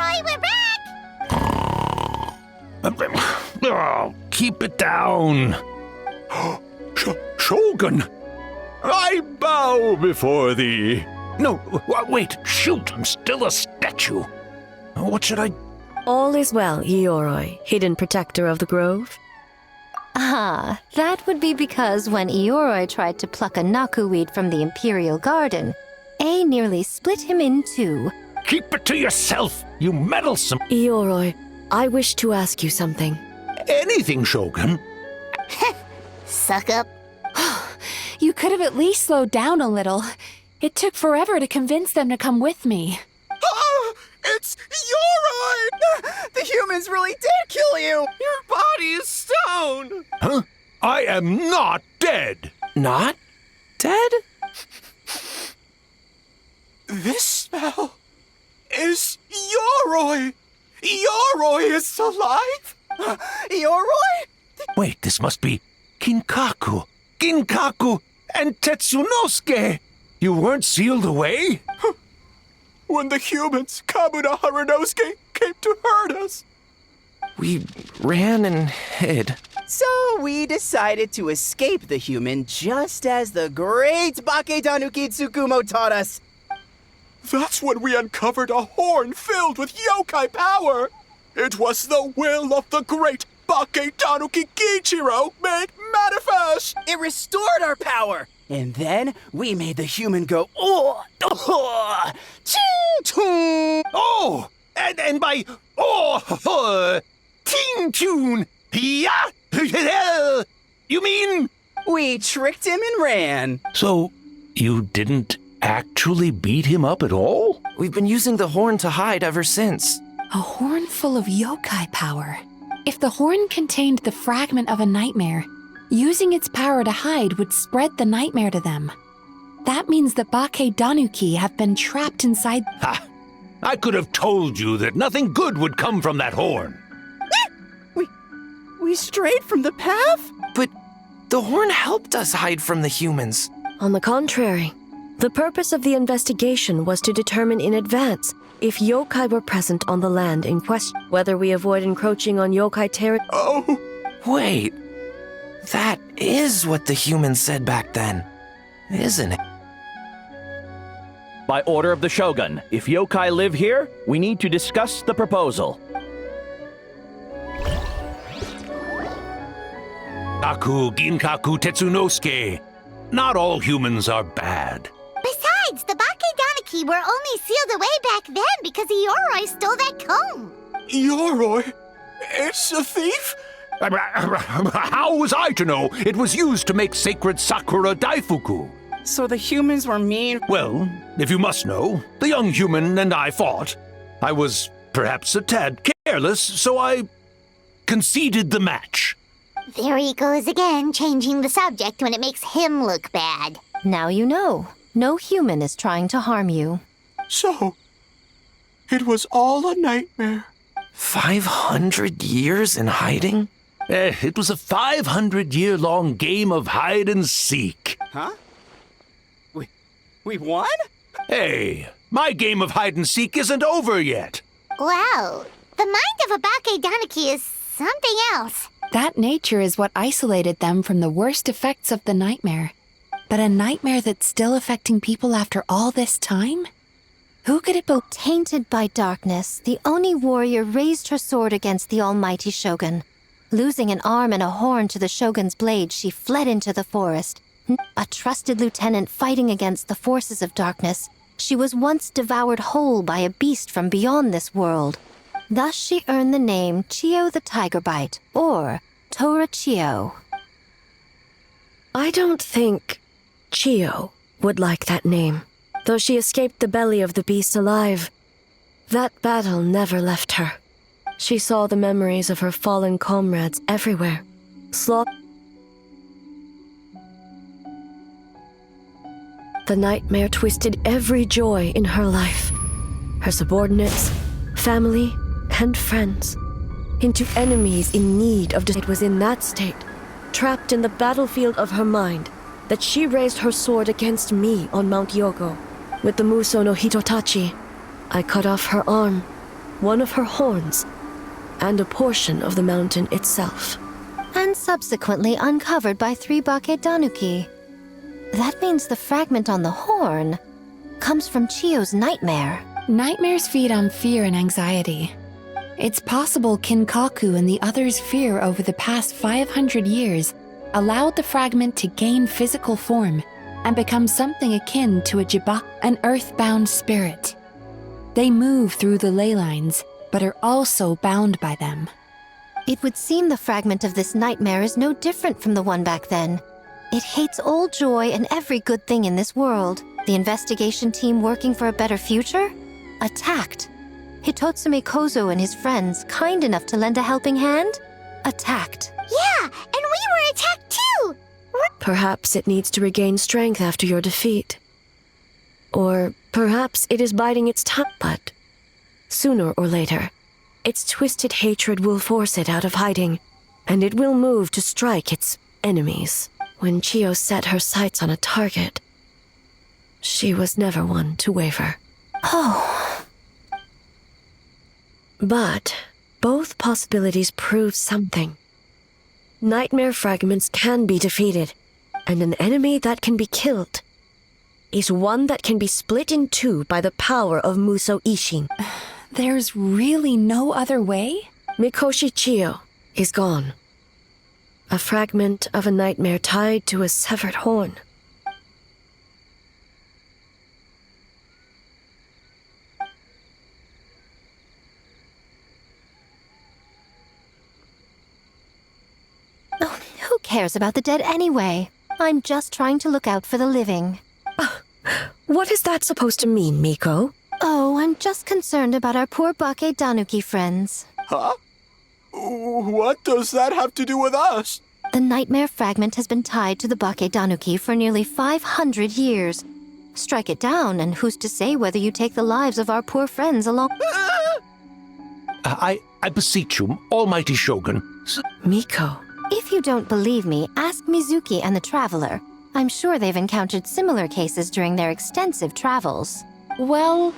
Ioroi, we're back! Oh, keep it down. Shogun, I bow before thee. No, wait, shoot, I'm still a statue. What should I... All is well, Ioroi, hidden protector of the grove. Ah, that would be because when Ioroi tried to pluck a Naku weed from the Imperial Garden, A nearly split him in two. Keep it to yourself, you meddlesome... Ioroi, I wish to ask you something. Anything, Shogun. Suck up. You could have at least slowed down a little. It took forever to convince them to come with me. Oh, it's Ioroi! The humans really did kill you! Your body is stone! Huh? I am not dead. Not dead? This smell is Ioroi! Ioroi is alive! Ioroi? Wait, this must be Kinkaku, Ginkaku, and Tetsunosuke. You weren't sealed away? When the humans, Kabuna Harunosuke, came to hurt us. We ran and hid. So we decided to escape the human just as the great Baketanuki Tsukumo taught us. That's when we uncovered a horn filled with yokai power. It was the will of the great Baketanuki Kichiro made manifest. It restored our power. And then we made the human go, ching-chung. Oh, and by Ting Tune, yeah, you mean? We tricked him and ran. So, you didn't actually beat him up at all? We've been using the horn to hide ever since. A horn full of yokai power. If the horn contained the fragment of a nightmare, using its power to hide would spread the nightmare to them. That means the Baketanuki have been trapped inside... Ha! I could have told you that nothing good would come from that horn. We strayed from the path? But the horn helped us hide from the humans. On the contrary, the purpose of the investigation was to determine in advance if yokai were present on the land in question, whether we avoid encroaching on yokai territory. Oh, Wait, that is what the humans said back then, isn't it? By order of the Shogun, if yokai live here, we need to discuss the proposal. Kaku, Ginkaku, Tetsunosuke. Not all humans are bad. Besides, the Baketanuki were only sealed away back then because Ioroi stole that comb. Ioroi? It's a thief? How was I to know it was used to make sacred Sakura Daifuku? So the humans were mean? Well, if you must know, the young human and I fought. I was perhaps a tad careless, so I conceded the match. There he goes again, changing the subject when it makes him look bad. Now you know. No human is trying to harm you. So, it was all a nightmare. 500 years in hiding? It was a 500-year-long game of hide and seek. Huh? We won? Hey, my game of hide and seek isn't over yet. Wow, the mind of a Baketanuki is something else. That nature is what isolated them from the worst effects of the nightmare. But a nightmare that's still affecting people after all this time? Who could it be? Tainted by darkness, the Oni warrior raised her sword against the almighty Shogun. Losing an arm and a horn to the Shogun's blade, she fled into the forest. A trusted lieutenant fighting against the forces of darkness, she was once devoured whole by a beast from beyond this world. Thus she earned the name Chio the Tigerbite, or Tora Chio. I don't think Chio would like that name. Though she escaped the belly of the beast alive, that battle never left her. She saw the memories of her fallen comrades everywhere. The nightmare twisted every joy in her life. Her subordinates, family, and friends into enemies in need of It was in that state, trapped in the battlefield of her mind, that she raised her sword against me on Mount Yogo. With the Muso no Hitotachi, I cut off her arm one of her horns, and a portion of the mountain itself. And subsequently uncovered by 3 Bakedanuki. That means the fragment on the horn comes from Chiyo's nightmare. Nightmares feed on fear and anxiety. It's possible Kinkaku and the others' fear over the past 500 years allowed the fragment to gain physical form and become something akin to a jibak, an earthbound spirit. They move through the ley lines, but are also bound by them. It would seem the fragment of this nightmare is no different from the one back then. It hates all joy and every good thing in this world. The investigation team working for a better future? Attacked. Hitotsume Kozo and his friends, kind enough to lend a helping hand? Attacked. Yeah, and we were attacked too! Perhaps it needs to regain strength after your defeat. Or perhaps it is biding its time, but sooner or later, its twisted hatred will force it out of hiding, and it will move to strike its enemies. When Chiyo set her sights on a target, she was never one to waver. Oh. But both possibilities prove something. Nightmare fragments can be defeated, and an enemy that can be killed is one that can be split in two by the power of Muso Ishin. There's really no other way? Mikoshi Chiyo is gone. A fragment of a nightmare tied to a severed horn. Oh, who cares about the dead anyway? I'm just trying to look out for the living. What is that supposed to mean, Miko? Oh, I'm just concerned about our poor Bakedanuki friends. Huh? What does that have to do with us? The nightmare fragment has been tied to the Bakedanuki for nearly 500 years. Strike it down, and who's to say whether you take the lives of our poor friends along... I beseech you, Almighty Shogun. Miko. If you don't believe me, ask Mizuki and the Traveler. I'm sure they've encountered similar cases during their extensive travels. Well,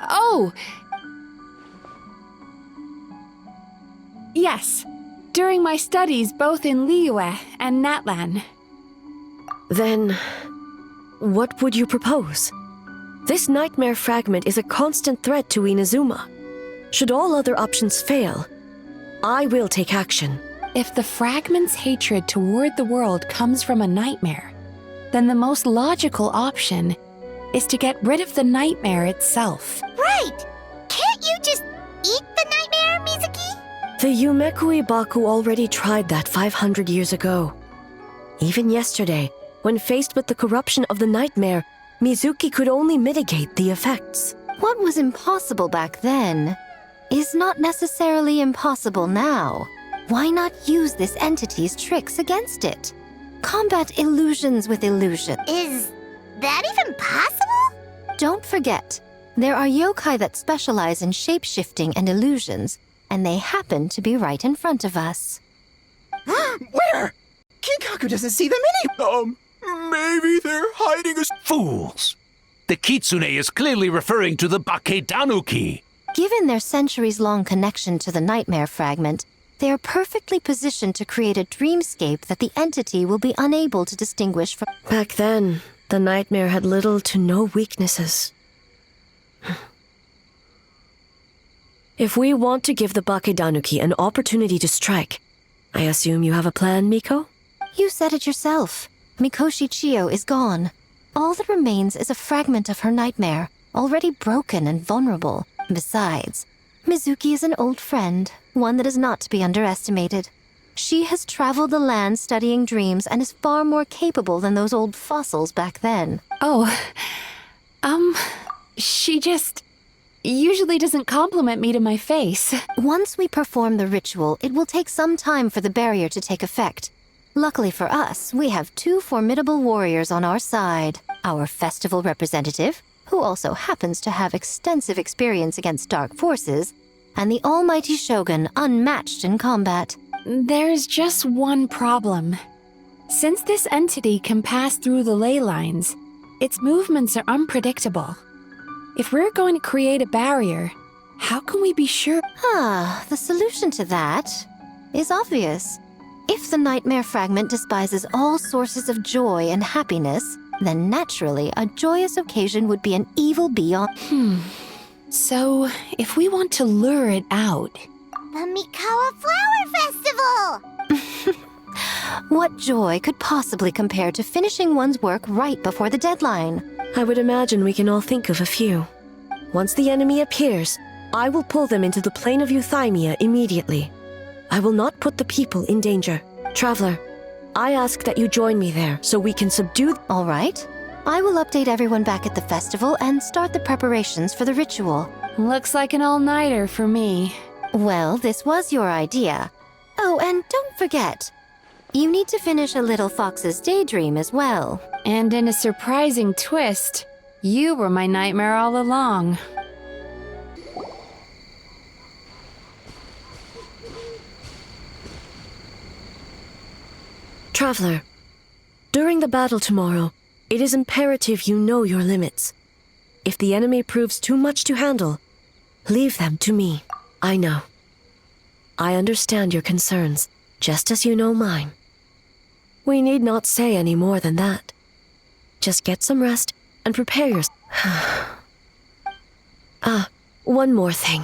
Oh! Yes. During my studies both in Liyue and Natlan. Then, what would you propose? This nightmare fragment is a constant threat to Inazuma. Should all other options fail, I will take action. If the fragment's hatred toward the world comes from a nightmare, then the most logical option is to get rid of the nightmare itself. Right! Can't you just eat the nightmare, Mizuki? The Yumekui Baku already tried that 500 years ago. Even yesterday, when faced with the corruption of the nightmare, Mizuki could only mitigate the effects. What was impossible back then is not necessarily impossible now. Why not use this entity's tricks against it? Combat illusions with illusion. Is that even possible? Don't forget, there are yokai that specialize in shape-shifting and illusions, and they happen to be right in front of us. Where? Kinkaku doesn't see them Maybe they're hiding us. Fools! The Kitsune is clearly referring to the Bakedanuki. Given their centuries-long connection to the nightmare fragment, they are perfectly positioned to create a dreamscape that the entity will be unable to distinguish from. Back then, the nightmare had little to no weaknesses. If we want to give the Bakedanuki an opportunity to strike, I assume you have a plan, Miko? You said it yourself. Mikoshi Chiyo is gone. All that remains is a fragment of her nightmare, already broken and vulnerable. Besides, Mizuki is an old friend, one that is not to be underestimated. She has traveled the land studying dreams and is far more capable than those old fossils back then. Oh, she just usually doesn't compliment me to my face. Once we perform the ritual, it will take some time for the barrier to take effect. Luckily for us, we have 2 formidable warriors on our side. Our festival representative, who also happens to have extensive experience against dark forces, and the almighty Shogun, unmatched in combat. There's just one problem. Since this entity can pass through the ley lines, its movements are unpredictable. If we're going to create a barrier, how can we be sure? The solution to that is obvious. If the nightmare fragment despises all sources of joy and happiness, then naturally a joyous occasion would be an evil beyond. So, if we want to lure it out, The Mikawa Flower Festival! What joy could possibly compare to finishing one's work right before the deadline? I would imagine we can all think of a few. Once the enemy appears, I will pull them into the plane of Euthymia immediately. I will not put the people in danger. Traveler, I ask that you join me there so we can subdue. All right. I will update everyone back at the festival and start the preparations for the ritual. looks like an all-nighter for me. Well, this was your idea. Oh, and don't forget, you need to finish a little fox's daydream as well. And in a surprising twist, you were my nightmare all along. Traveler, during the battle tomorrow, it is imperative you know your limits. If the enemy proves too much to handle, leave them to me. I know. I understand your concerns, just as you know mine. We need not say any more than that. Just get some rest and prepare yourself. One more thing.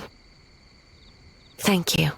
Thank you.